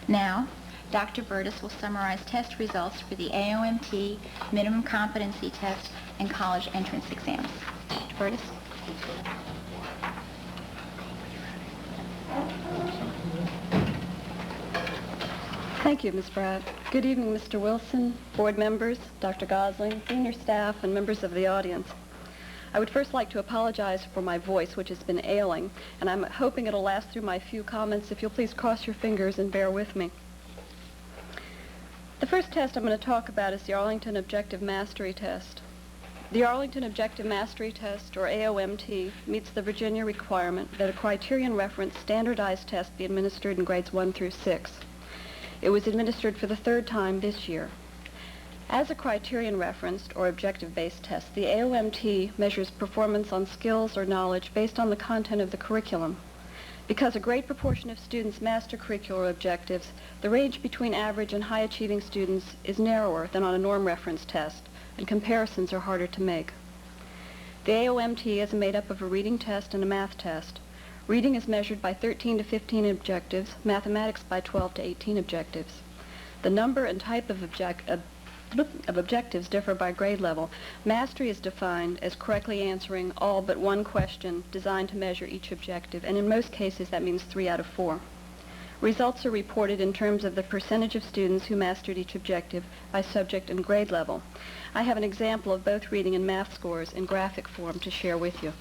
Now, Dr. Burtis will summarize test results for the AOMT minimum competency test and college entrance exams. Dr. Burtis? Thank you, Ms. Bratt. Good evening, Mr. Wilson, board members, Dr. Gosling, senior staff, and members of the audience. I would first like to apologize for my voice, which has been ailing, and I'm hoping it'll last through my few comments. If you'll please cross your fingers and bear with me. The first test I'm going to talk about is the Arlington Objective Mastery Test. The Arlington Objective Mastery Test, or AOMT, meets the Virginia requirement that a criterion-referenced standardized test be administered in grades 1 through 6. It was administered for the third time this year. As a criterion-referenced or objective-based test, the AOMT measures performance on skills or knowledge based on the content of the curriculum. Because a great proportion of students master curricular objectives, the range between average and high-achieving students is narrower than on a norm reference test, and comparisons are harder to make. The AOMT is made up of a reading test and a math test. Reading is measured by 13 to 15 objectives, mathematics by 12 to 18 objectives. The number and type of objectives differ by grade level. Mastery is defined as correctly answering all but one question designed to measure each objective, and in most cases that means 3 out of 4. Results are reported in terms of the percentage of students who mastered each objective by subject and grade level. I have an example of both reading and math scores in graphic form to share with you.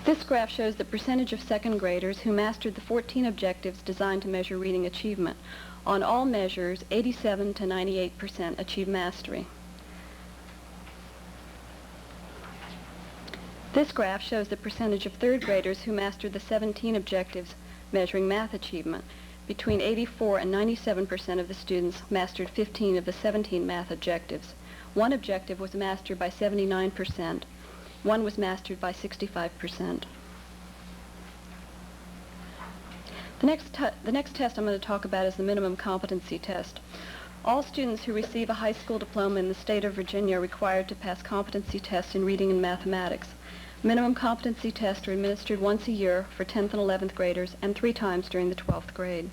This graph shows the percentage of second graders who mastered the 14 objectives designed to measure reading achievement. On all measures, 87 to 98% achieve mastery. This graph shows the percentage of third graders who mastered the 17 objectives measuring math achievement. Between 84 and 97% of the students mastered 15 of the 17 math objectives. One objective was mastered by 79%. One was mastered by 65%. The next test I'm going to talk about is the minimum competency test. All students who receive a high school diploma in the state of Virginia are required to pass competency tests in reading and mathematics. Minimum competency tests are administered once a year for 10th and 11th graders and 3 times during the 12th grade.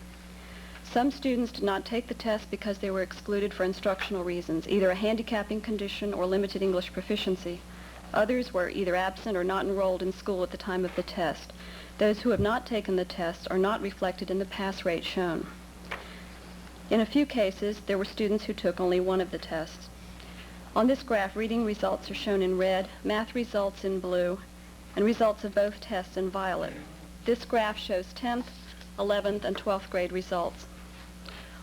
Some students did not take the test because they were excluded for instructional reasons, either a handicapping condition or limited English proficiency. Others were either absent or not enrolled in school at the time of the test. Those who have not taken the test are not reflected in the pass rate shown. In a few cases, there were students who took only one of the tests. On this graph, reading results are shown in red, math results in blue, and results of both tests in violet. This graph shows 10th, 11th, and 12th grade results.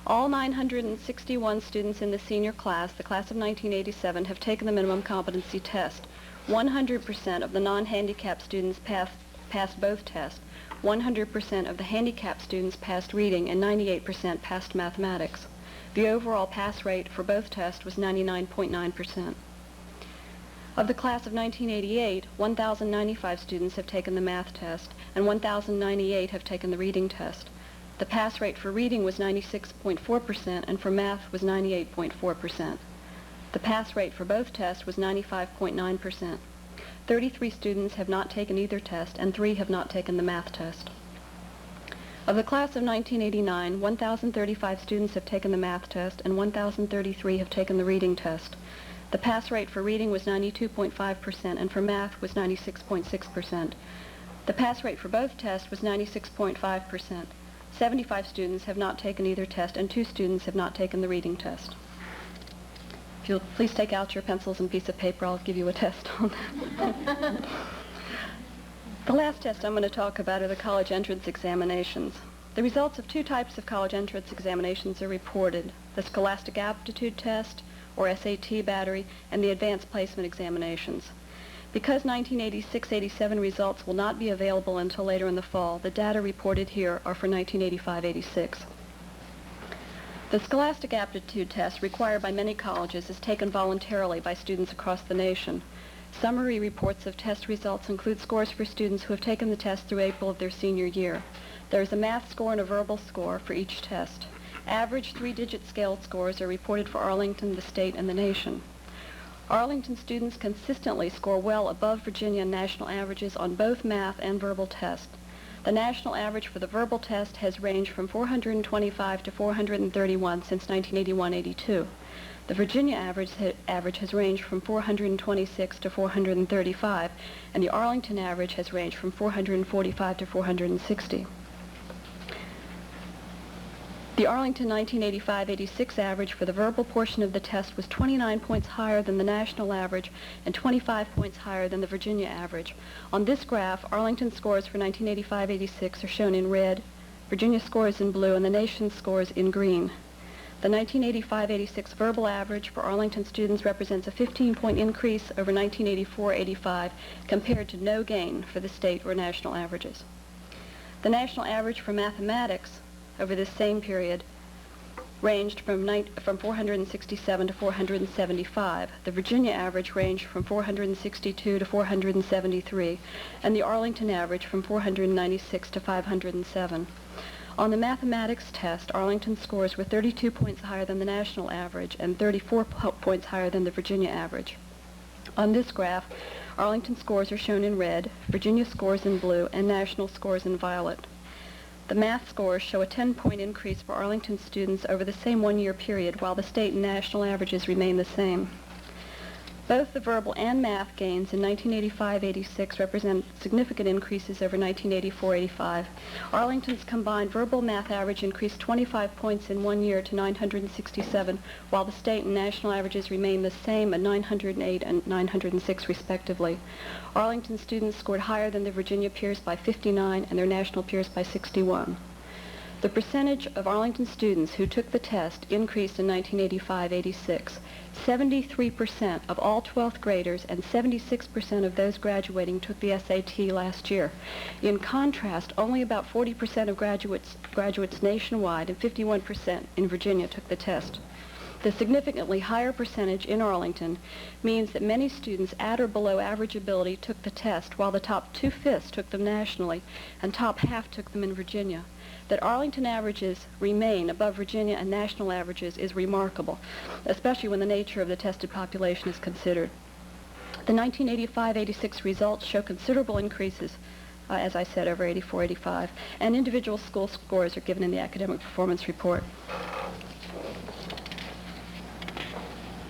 All 961 students in the senior class, the class of 1987, have taken the minimum competency test. 100% of the non-handicapped students passed both tests. 100% of the handicapped students passed reading, and 98% passed mathematics. The overall pass rate for both tests was 99.9%. Of the class of 1988, 1,095 students have taken the math test, and 1,098 have taken the reading test. The pass rate for reading was 96.4%, and for math was 98.4%. The pass rate for both tests was 95.9%. 33 students have not taken either test, and 3 have not taken the math test. Of the class of 1989, 1,035 students have taken the math test, and 1,033 have taken the reading test. The pass rate for reading was 92.5%, and for math was 96.6%. The pass rate for both tests was 96.5%. 75 students have not taken either test, and 2 students have not taken the reading test. If you'll please take out your pencils and piece of paper, I'll give you a test on that. The last test I'm going to talk about are the college entrance examinations. The results of 2 types of college entrance examinations are reported: the Scholastic Aptitude Test, or SAT battery, and the Advanced Placement Examinations. Because 1986-87 results will not be available until later in the fall, the data reported here are for 1985-86. The Scholastic Aptitude Test, required by many colleges, is taken voluntarily by students across the nation. Summary reports of test results include scores for students who have taken the test through April of their senior year. There is a math score and a verbal score for each test. Average 3-digit scale scores are reported for Arlington, the state, and the nation. Arlington students consistently score well above Virginia and national averages on both math and verbal tests. The national average for the verbal test has ranged from 425 to 431 since 1981-82. The Virginia average has ranged from 426 to 435, and the Arlington average has ranged from 445 to 460. The Arlington 1985-86 average for the verbal portion of the test was 29 points higher than the national average and 25 points higher than the Virginia average. On this graph, Arlington scores for 1985-86 are shown in red, Virginia scores in blue, and the nation's scores in green. The 1985-86 verbal average for Arlington students represents a 15-point increase over 1984-85 compared to no gain for the state or national averages. The national average for mathematics over this same period ranged from 467 to 475. The Virginia average ranged from 462 to 473, and the Arlington average from 496 to 507. On the mathematics test, Arlington scores were 32 points higher than the national average and 34 points higher than the Virginia average. On this graph, Arlington scores are shown in red, Virginia scores in blue, and national scores in violet. The math scores show a 10-point increase for Arlington students over the same one-year period, while the state and national averages remain the same. Both the verbal and math gains in 1985-86 represent significant increases over 1984-85. Arlington's combined verbal math average increased 25 points in 1 year to 967, while the state and national averages remain the same at 908 and 906 respectively. Arlington students scored higher than their Virginia peers by 59 and their national peers by 61. The percentage of Arlington students who took the test increased in 1985-86. 73% of all 12th graders and 76% of those graduating took the SAT last year. In contrast, only about 40% of graduates nationwide and 51% in Virginia took the test. The significantly higher percentage in Arlington means that many students at or below average ability took the test, while the top 2/5 took them nationally and top half took them in Virginia. That Arlington averages remain above Virginia and national averages is remarkable, especially when the nature of the tested population is considered. The 1985-86 results show considerable increases, as I said, over 84-85, and individual school scores are given in the academic performance report.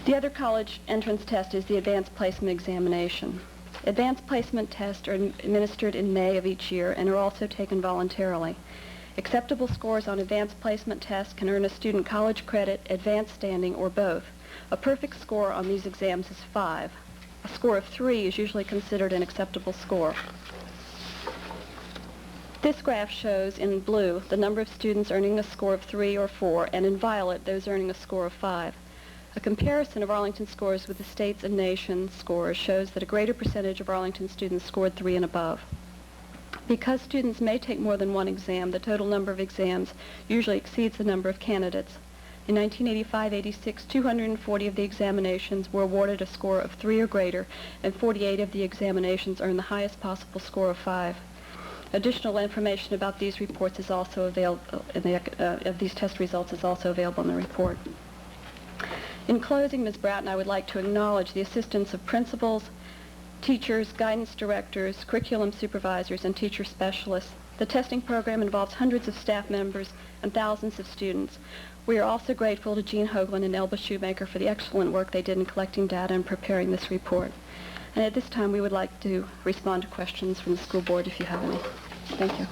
The other college entrance test is the advanced placement examination. Advanced placement tests are administered in May of each year and are also taken voluntarily. Acceptable scores on advanced placement tests can earn a student college credit, advanced standing, or both. A perfect score on these exams is 5. A score of 3 is usually considered an acceptable score. This graph shows in blue the number of students earning a score of 3 or 4, and in violet those earning a score of 5. A comparison of Arlington scores with the state's and nation's scores shows that a greater percentage of Arlington students scored 3 and above. Because students may take more than one exam, the total number of exams usually exceeds the number of candidates. In 1985-86, 240 of the examinations were awarded a score of 3 or greater, and 48 of the examinations earned the highest possible score of 5. Additional information about these reports is also available, of these test results is also available in the report. In closing, Ms. Bratton, I would like to acknowledge the assistance of principals, teachers, guidance directors, curriculum supervisors, and teacher specialists. The testing program involves hundreds of staff members and thousands of students. We are also grateful to Jean Hoagland and Elba Shoemaker for the excellent work they did in collecting data and preparing this report. And at this time, we would like to respond to questions from the school board if you have any. Thank you.